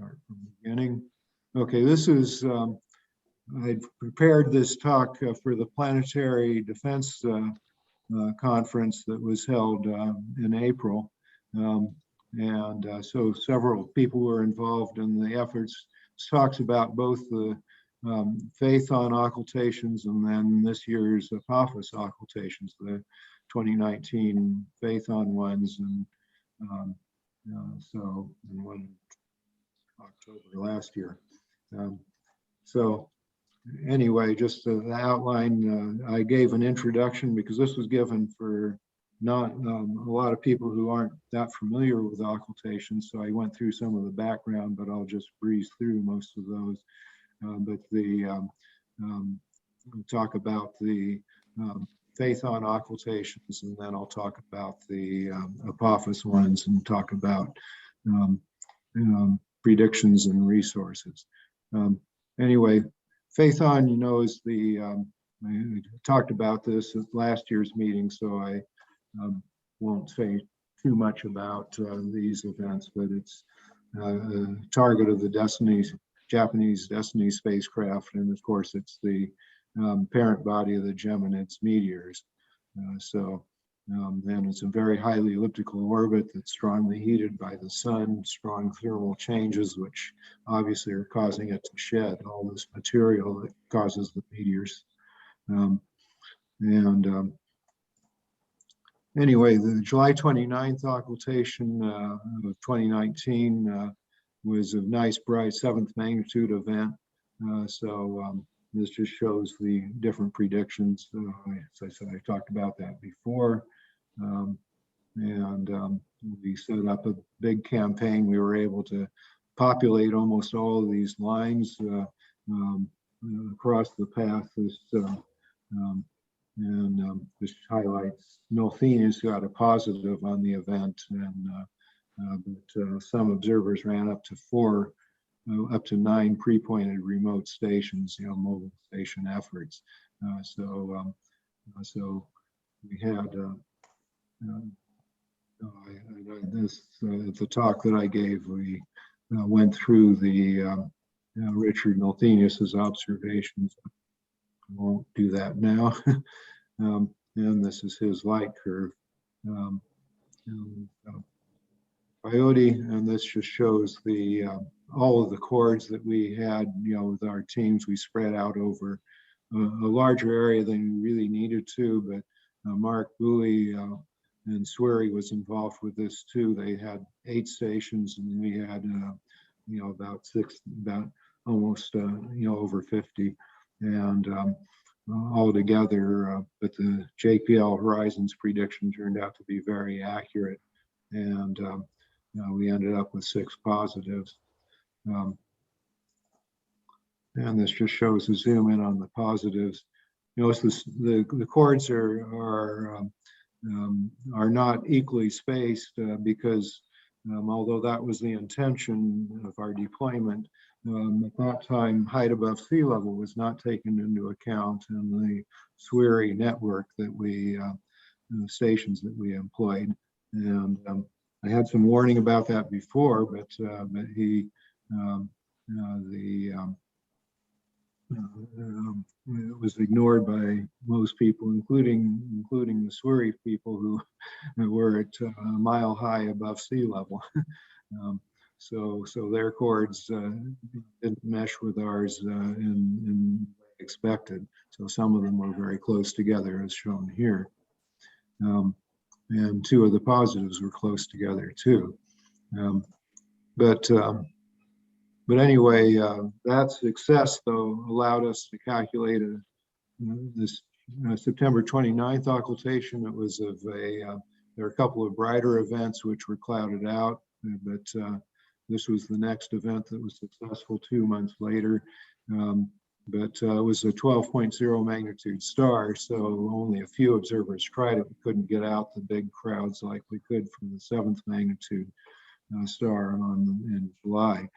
start from the beginning. Okay, this is, I prepared this talk for the Planetary Defense Conference that was held in April. So several people were involved in the efforts. This talks about both the faith on occultations and then this year's Apophis occultations, the 2019 faith on ones, and and one October last year. So anyway, just the outline, I gave an introduction because this was given for not a lot of people who aren't that familiar with occultations. So I went through some of the background, but I'll just breeze through most of those. We'll talk about the faith on occultations, and then I'll talk about the Apophis ones and talk about predictions and resources. Anyway, faith on, is the, I talked about this at last year's meeting, so I won't say too much about these events, but it's a target of the Japanese Destiny spacecraft, and of course it's the parent body of the Geminids meteors. Then it's a very highly elliptical orbit that's strongly heated by the sun, strong thermal changes, which obviously are causing it to shed all this material that causes the meteors. Anyway, the July 29th occultation of 2019 was a nice, bright 7th magnitude event. This just shows the different predictions. As I said, I talked about that before. We set up a big campaign. We were able to populate almost all of these lines across the path. This highlights Milthenus got a positive on the event, but some observers ran up to 9 pre-pointed remote stations, mobile station efforts. We had the talk that I gave, we went through the Richard Milthenus's observations. I won't do that now. And this is his light curve. IOTA, and this just shows the all of the chords that we had, with our teams. We spread out over a larger area than we really needed to, but Mark Booley and Swery was involved with this too. They had 8 stations, and we had about almost over 50, and all together. But the JPL Horizons prediction turned out to be very accurate, and we ended up with 6 positives. And this just shows a zoom in on the positives. Notice the chords are not equally spaced because although that was the intention of our deployment, at that time height above sea level was not taken into account in the Swery network that we stations that we employed. And I had some warning about that before, but he it was ignored by most people, including the Swery people who were at a mile high above sea level. So their chords didn't mesh with ours in expected. So some of them were very close together, as shown here. And 2 of the positives were close together too. But anyway, that success, though, allowed us to calculate this September 29th occultation. It was there were a couple of brighter events which were clouded out, but this was the next event that was successful 2 months later. But it was a 12.0 magnitude star, so only a few observers tried it. We couldn't get out the big crowds like we could from the 7th magnitude star in July.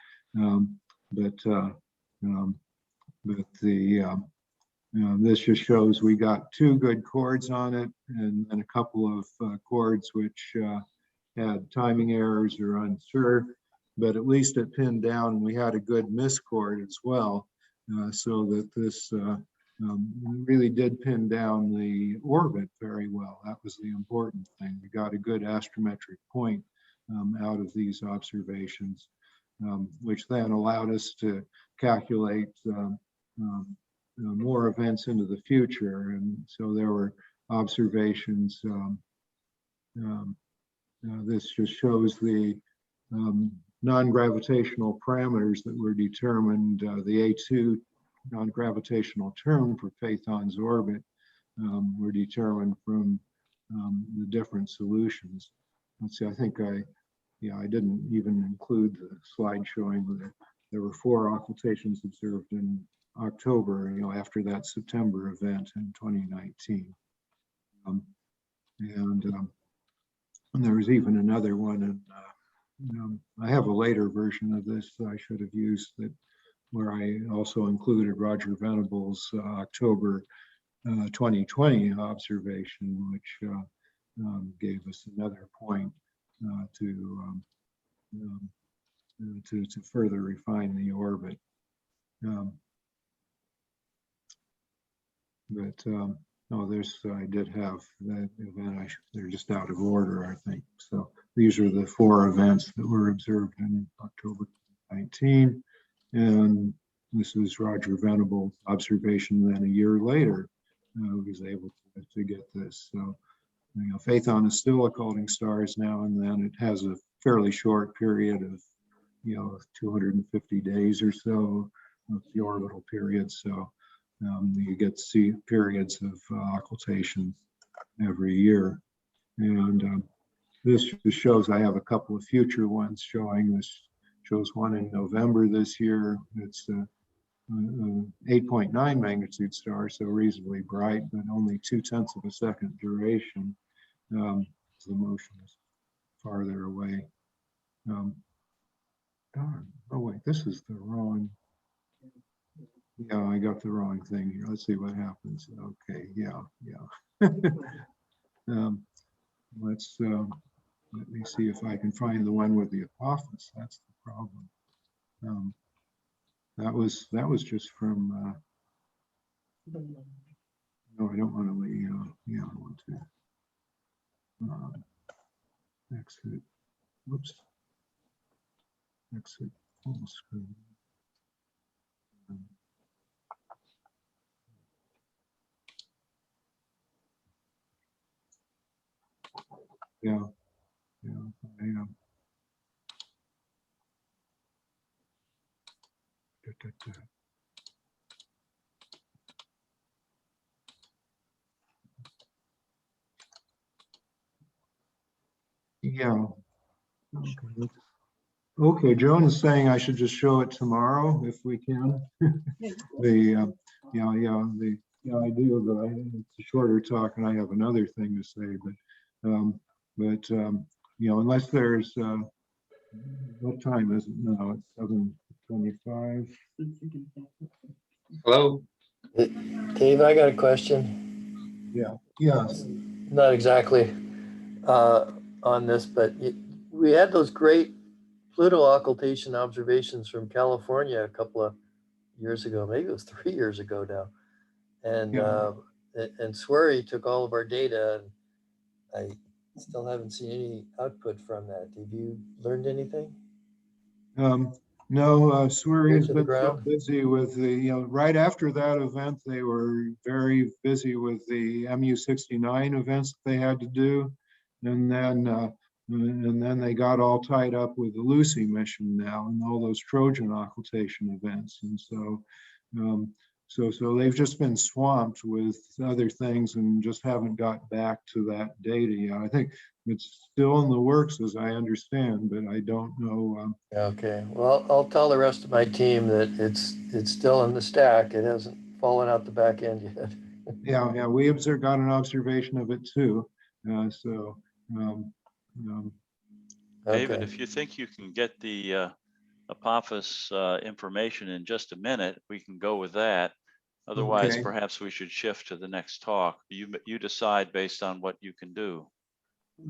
This just shows we got 2 good chords on it, and a couple of chords which had timing errors or unsure. but at least it pinned down, and we had a good miscord as well, so that this really did pin down the orbit very well. That was the important thing. We got a good astrometric point out of these observations, which then allowed us to calculate more events into the future. And so there were observations. This just shows the non-gravitational parameters that were determined. The A2 non-gravitational term for Phaethon's orbit were determined from the different solutions. Let's see, I think I didn't even include the slide showing that there were 4 occultations observed in October, after that September event in 2019. And there was even another one, and I have a later version of this that I should have used, that where I also included Roger Venable's October 2020 observation, which gave us another point to further refine the orbit. I did have that event. They're just out of order, I think. So these are the 4 events that were observed in October 19. And this is Roger Venable's observation then a year later. Was able to get this. So, Phaethon is still occulting stars now and then. It has a fairly short period of, 250 days or so of the orbital period. So you get to see periods of occultation every year. And this just shows, I have a couple of future ones showing this. Shows one in November this year. It's 8.9 magnitude star, so reasonably bright, but only 0.2 of a second duration. The motion is farther away. Darn. Oh wait, this is the wrong. Yeah, I got the wrong thing here. Let's see what happens. Okay, yeah. Let me see if I can find the one with the Apophis. That's the problem. That was just from. No, I don't want to. I want to exit. Whoops. Exit full screen. Yeah. I am. Yeah. Okay, Joan is saying I should just show it tomorrow if we can. I do, but it's a shorter talk, and I have another thing to say. But unless there's what time is it now? It's 7:25. Hello, Dave, I got a question. Yeah. Yes. Not exactly on this, but we had those great Pluto occultation observations from California a couple of years ago. Maybe it was 3 years ago now. And Swery took all of our data, and I still haven't seen any output from that. Have you learned anything? No, Swery's been so ground? busy with the, right after that event, they were very busy with the MU-69 events that they had to do. And then they got all tied up with the Lucy mission now and all those Trojan occultation events. And so they've just been swamped with other things and just haven't got back to that data yet. I think it's still in the works, as I understand, but I don't know. Okay, well, I'll tell the rest of my team that it's still in the stack. It hasn't fallen out the back end yet. Yeah, we got an observation of it too. David, if you think you can get the Apophis information in just a minute, we can go with that. Otherwise, Okay. perhaps we should shift to the next talk. You decide based on what you can do.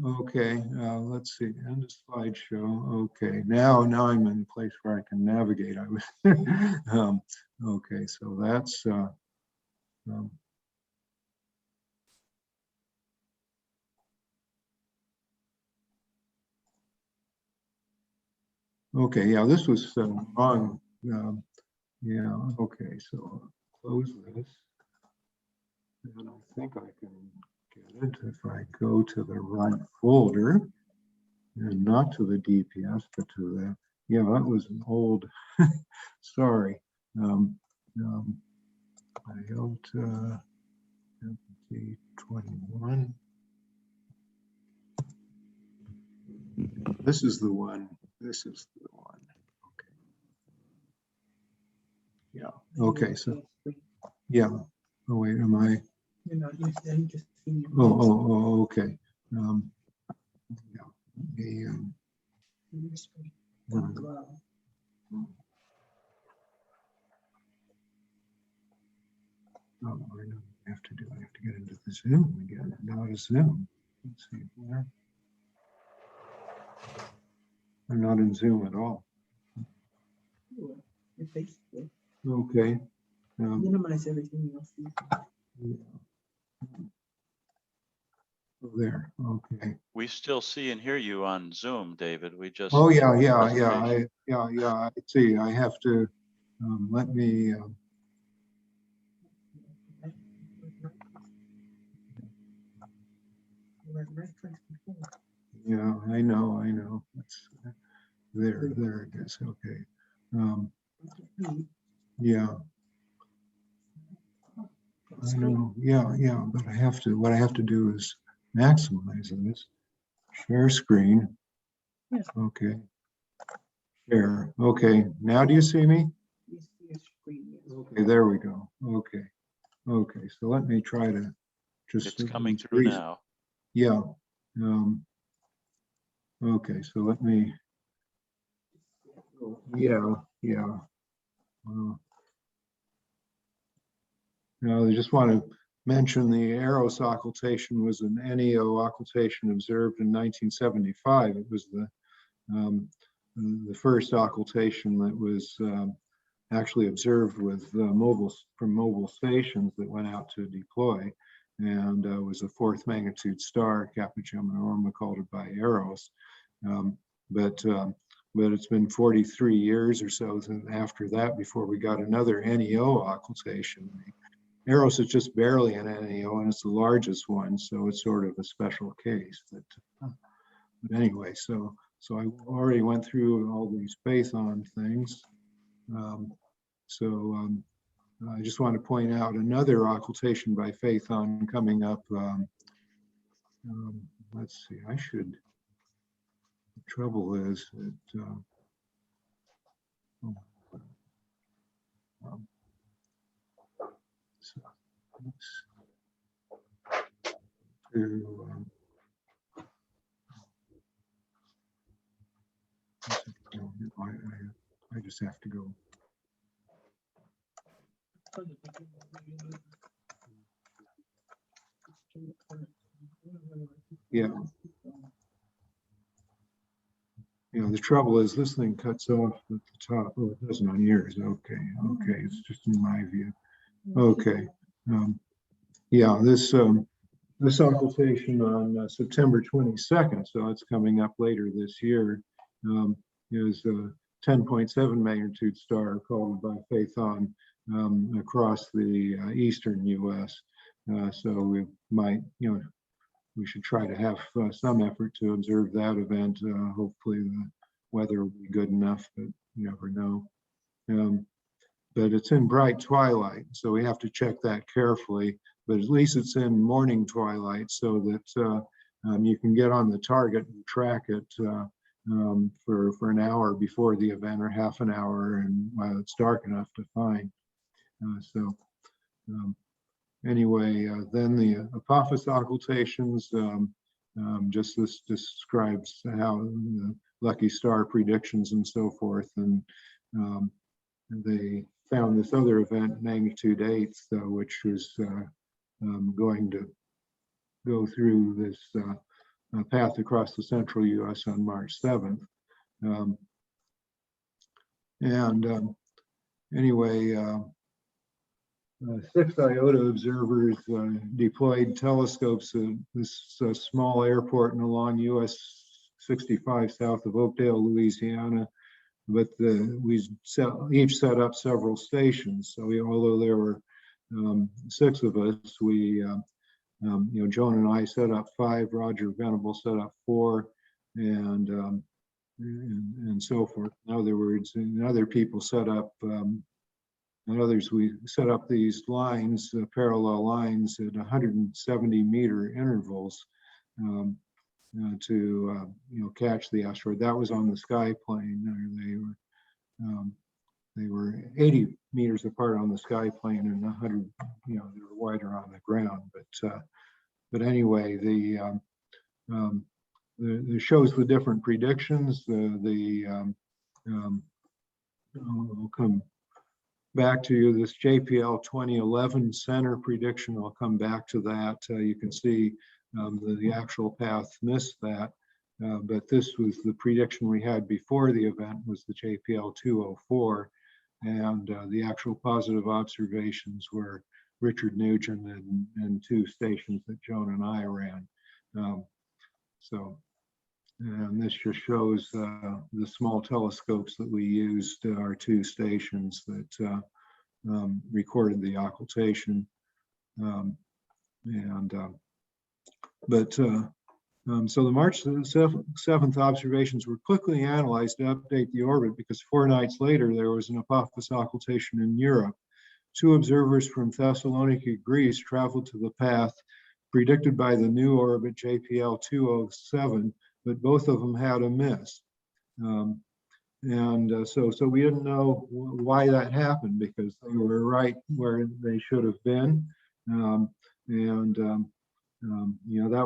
Okay, let's see, end of slideshow. Okay, now I'm in a place where I can navigate. I was okay, so that's okay, yeah, this was wrong. Yeah, okay, so close this. And I think I can get it if I go to the right folder and not to the DPS, but to the, yeah, that was an old, sorry. IOTA 21. This is the one. This is the one. Okay. Yeah. Okay. So, yeah. Oh wait, am I? You're not used to them, just seeing your Oh, okay. Yeah. The your screen. Wow. Oh, I know what I have to do. I have to get into the Zoom again. Now to Zoom. Let's see where. I'm not in Zoom at all. You're basically Okay. minimize everything you'll see. Yeah. Oh, there. Okay. We still see and hear you on Zoom, David. We just. Oh yeah. I see. I have to let me. Yeah, I know. That's there it is. Okay. Yeah. I know. Yeah. But I have to. What I have to do is maximize this. Share screen. Yes. Okay. Share. Okay. Now do you see me? You see your screen, yes. Okay. There we go. Okay. Okay. So let me try to just. It's coming through now. Yeah. Okay. So let me. Yeah. Now, I just want to mention the Eros occultation was an NEO occultation observed in 1975. It was the first occultation that was actually observed with from mobile stations that went out to deploy, and was a fourth magnitude star, Kappa Gemini Orma, called it by Eros. But it's been 43 years or so after that before we got another NEO occultation. Eros is just barely an NEO, and it's the largest one, so it's sort of a special case. But anyway, so I already went through all these Phaethon things. I just want to point out another occultation by Phaethon coming up. Let's see, the trouble is that I just have to go. Yeah. The trouble is this thing cuts off at the top. Oh, it doesn't on yours. Okay. It's just in my view. Okay. This occultation on September 22nd, so it's coming up later this year, is a 10.7 magnitude star called by Phaethon across the eastern U.S. So we might, we should try to have some effort to observe that event. Hopefully the weather will be good enough, but you never know. But it's in bright twilight, so we have to check that carefully. But at least it's in morning twilight, so that you can get on the target and track it for an hour before the event, or half an hour, and while it's dark enough to find. Anyway, then the Apophis occultations, just this describes how the lucky star predictions and so forth, and they found this other event, magnitude 8, which was going to go through this path across the central U.S. on March 7th. Anyway, 6 IOTA observers deployed telescopes at this small airport and along US 65 south of Oakdale, Louisiana. But we each set up several stations. So although there were 6 of us, Joan and I set up 5, Roger Venable set up 4, and so forth. In other words, and other people set up, and others, we set up these lines, parallel lines at 170-meter intervals to catch the asteroid. That was on the sky plane. They were 80 meters apart on the sky plane and 100, they were wider on the ground. But anyway, the shows the different predictions. I'll come back to you, this JPL 2011 center prediction. I'll come back to that. You can see the actual path missed that, but this was the prediction we had before the event, was the JPL 204, and the actual positive observations were Richard Nugent and 2 stations that Joan and I ran. And this just shows the small telescopes that we used, our 2 stations that recorded the occultation. So the March 7th observations were quickly analyzed to update the orbit, because 4 nights later there was an Apophis occultation in Europe. 2 observers from Thessaloniki, Greece traveled to the path predicted by the new orbit JPL 207, but both of them had a miss. So we didn't know why that happened, because they were right where they should have been. That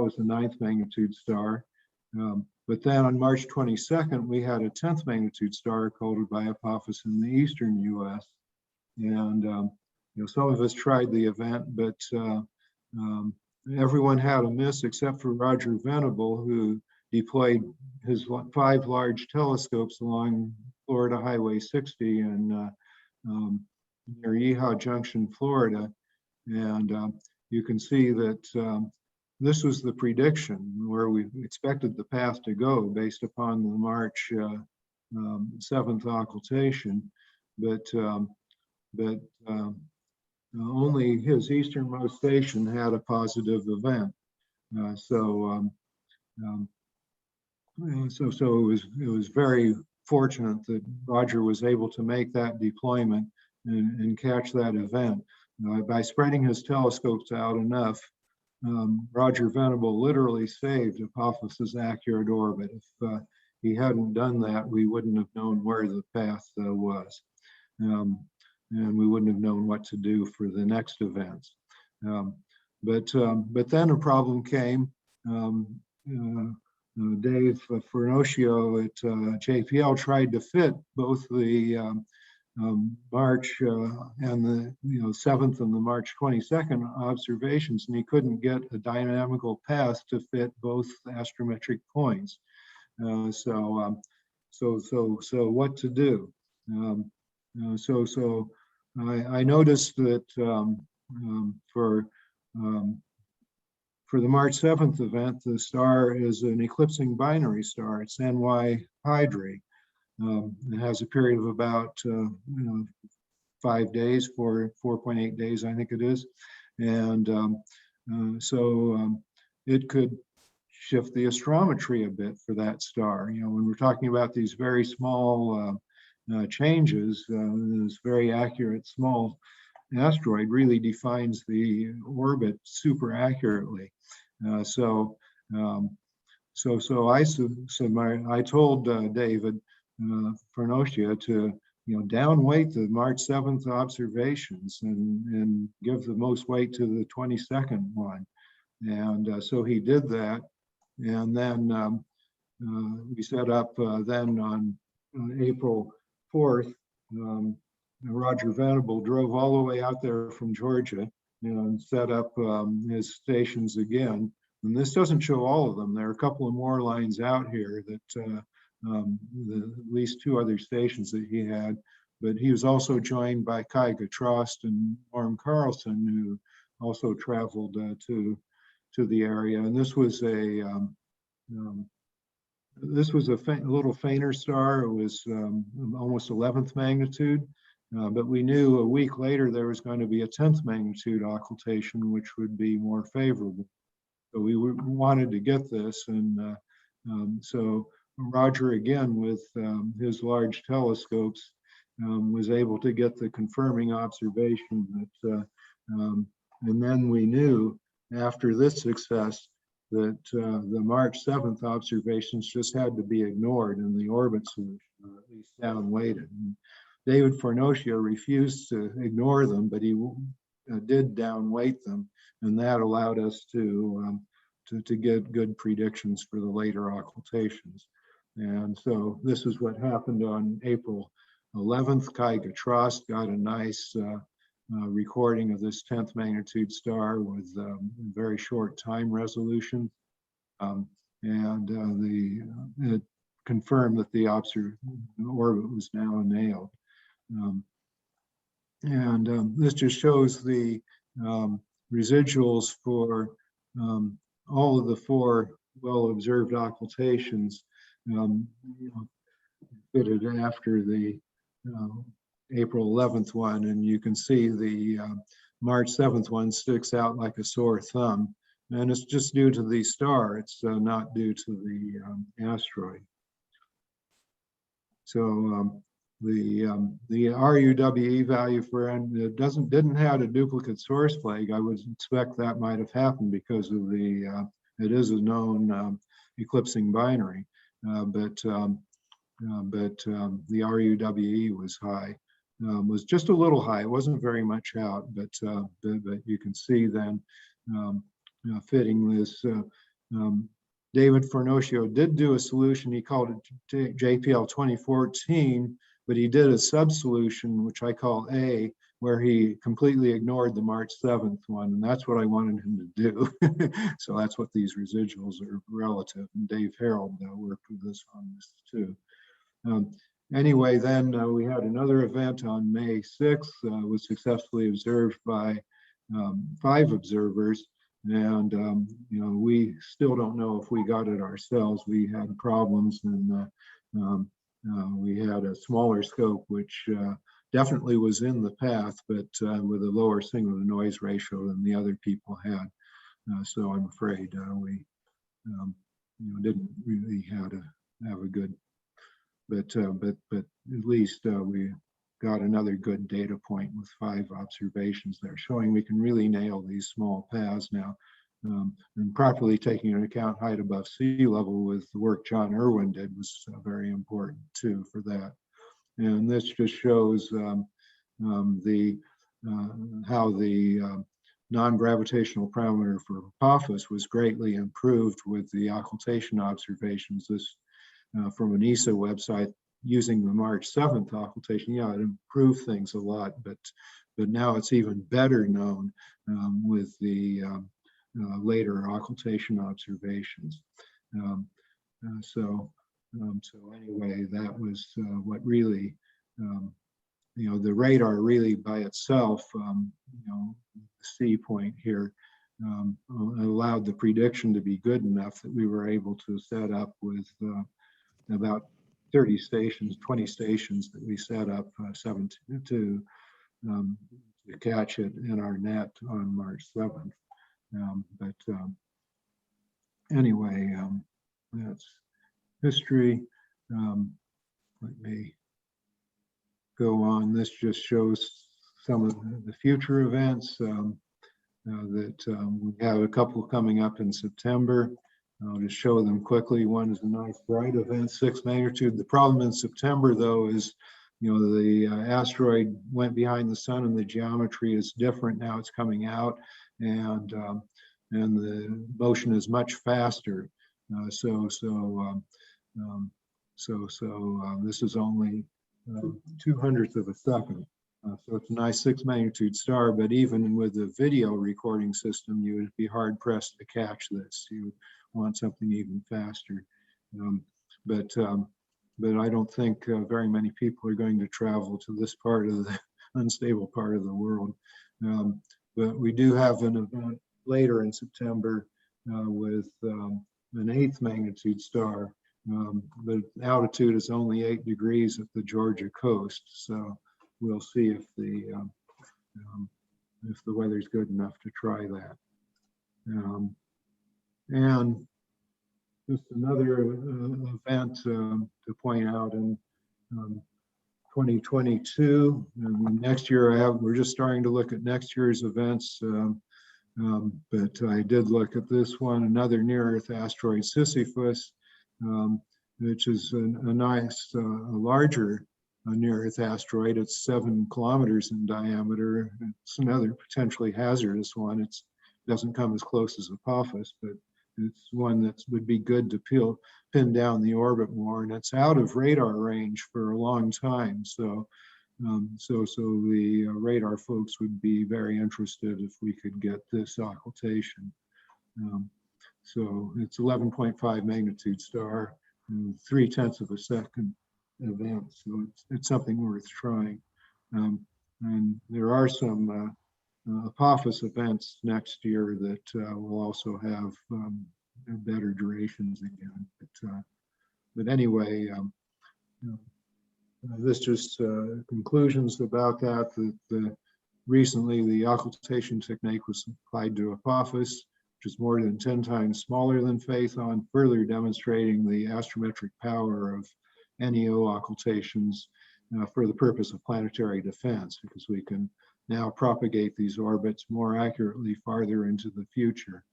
was the 9th magnitude star. But then on March 22nd, we had a 10th magnitude star recorded by Apophis in the eastern US. And some of us tried the event, but everyone had a miss except for Roger Venable, who deployed his 5 large telescopes along Florida Highway 60 and near Yeehaw Junction, Florida. And you can see that this was the prediction where we expected the path to go based upon the March 7th occultation, but only his easternmost station had a positive event. So it was very fortunate that Roger was able to make that deployment and catch that event. By spreading his telescopes out enough, Roger Venable literally saved Apophis's accurate orbit. If he hadn't done that, we wouldn't have known where the path was. And we wouldn't have known what to do for the next events. But then a problem came. Dave Fernocchio at JPL tried to fit both the March and the 7th and the March 22nd observations, and he couldn't get a dynamical path to fit both astrometric points. So what to do? I noticed that for the March 7th event, the star is an eclipsing binary star. It's NY Hydra. It has a period of about 5 days, 4.8 days, I think it is. And it could shift the astrometry a bit for that star. When we're talking about these very small changes, this very accurate small asteroid really defines the orbit super accurately. I told David Fernocchio to downweight the March 7th observations and give the most weight to the 22nd one. And so he did that. And then we set up then on April 4th, Roger Venable drove all the way out there from Georgia and set up his stations again And this doesn't show all of them. There are a couple of more lines out here that at least 2 other stations that he had, but he was also joined by Kaiga Trost and Norm Carlson, who also traveled to the area. And this was a little fainter star. It was almost 11th magnitude, but we knew a week later there was going to be a 10th magnitude occultation, which would be more favorable. So we wanted to get this, and so Roger, again with his large telescopes, was able to get the confirming observation that, and then we knew after this success that the March 7th observations just had to be ignored in the orbit solution, or at least downweighted. And David Fornocio refused to ignore them, but he did downweight them, and that allowed us to get good predictions for the later occultations. And so this is what happened on April 11th. Kaiga Trost got a nice recording of this 10th magnitude star with very short time resolution. It confirmed that the orbit was now nailed. This just shows the residuals for all of the 4 well-observed occultations fitted after the April 11th one, and you can see the March 7th one sticks out like a sore thumb, and it's just due to the star. It's not due to the asteroid. So the RUWE value for it didn't have a duplicate source flag. I would expect that might have happened because of the it is a known eclipsing binary, but the RUWE was high. Was just a little high. It wasn't very much out, but you can see then fitting this. David Fornocio did do a solution. He called it JPL 2014, but he did a sub-solution, which I call A, where he completely ignored the March 7th one, and that's what I wanted him to do. So that's what these residuals are relative. And Dave Harold worked with us on this too. Anyway, then we had another event on May 6th, was successfully observed by 5 observers. And, we still don't know if we got it ourselves. We had problems, and we had a smaller scope, which definitely was in the path, but with a lower signal to noise ratio than the other people had. So I'm afraid we didn't really have a good, but at least we got another good data point with 5 observations there, showing we can really nail these small paths now. And properly taking into account height above sea level with the work John Irwin did was very important too for that. And this just shows how the non-gravitational parameter for Apophis was greatly improved with the occultation observations. This from an ESA website using the March 7th occultation. Yeah, it improved things a lot, but now it's even better known with the later occultation observations. So anyway, that was what really, the radar really by itself, the C point here, allowed the prediction to be good enough that we were able to set up with about 30 stations, 20 stations that we set up 17 to catch it in our net on March 7th. Anyway, that's history. Let me go on. This just shows some of the future events that we have a couple coming up in September. I'll just show them quickly. One is a nice bright event, 6th magnitude. The problem in September, though, is the asteroid went behind the sun and the geometry is different. Now it's coming out, and the motion is much faster. This is only 2/100th of a second So it's a nice 6 magnitude star, but even with the video recording system, you would be hard pressed to catch this. You would want something even faster. But I don't think very many people are going to travel to this part of the unstable part of the world. But we do have an event later in September with an 8th magnitude star. The altitude is only 8 degrees at the Georgia coast, so we'll see if the weather's good enough to try that. And just another event to point out in 2022. Next year, we're just starting to look at next year's events, but I did look at this one, another near-Earth asteroid, Sisyphus, which is a nice, larger near-Earth asteroid. It's 7 kilometers in diameter. It's another potentially hazardous one. It doesn't come as close as Apophis, but it's one that would be good to pin down the orbit more, and it's out of radar range for a long time. So the radar folks would be very interested if we could get this occultation. So it's 11.5 magnitude star, 0.3 of a second event. So it's something worth trying. And there are some Apophis events next year that will also have better durations again. But anyway, this just conclusions about that. Recently, the occultation technique was applied to Apophis, which is more than 10 times smaller than Phaethon, further demonstrating the astrometric power of NEO occultations for the purpose of planetary defense, because we can now propagate these orbits more accurately farther into the future.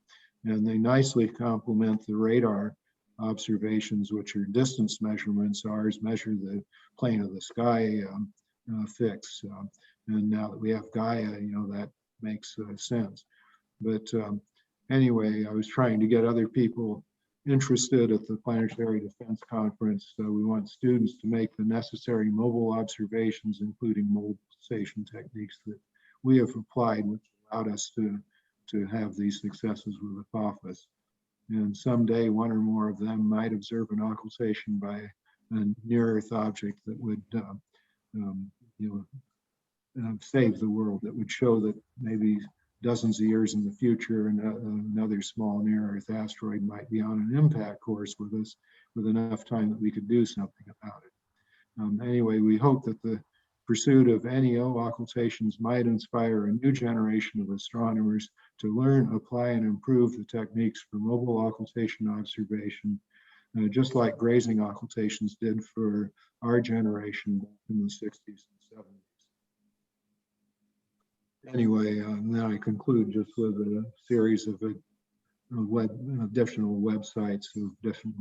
And they nicely complement the radar observations, which are distance measurements. Ours measure the plane of the sky fix. And now that we have Gaia, that makes sense. But anyway, I was trying to get other people interested at the Planetary Defense Conference. So we want students to make the necessary mobile observations, including mobilization techniques that we have applied, which allowed us to have these successes with Apophis. And someday one or more of them might observe an occultation by a near-Earth object that would save the world, that would show that maybe dozens of years in the future, and another small near-Earth asteroid might be on an impact course with us, with enough time that we could do something about it. Anyway, we hope that the pursuit of NEO occultations might inspire a new generation of astronomers to learn, apply, and improve the techniques for mobile occultation observation, just like grazing occultations did for our generation back in the 60s and 70s. Anyway, then I conclude just with a series of additional websites of different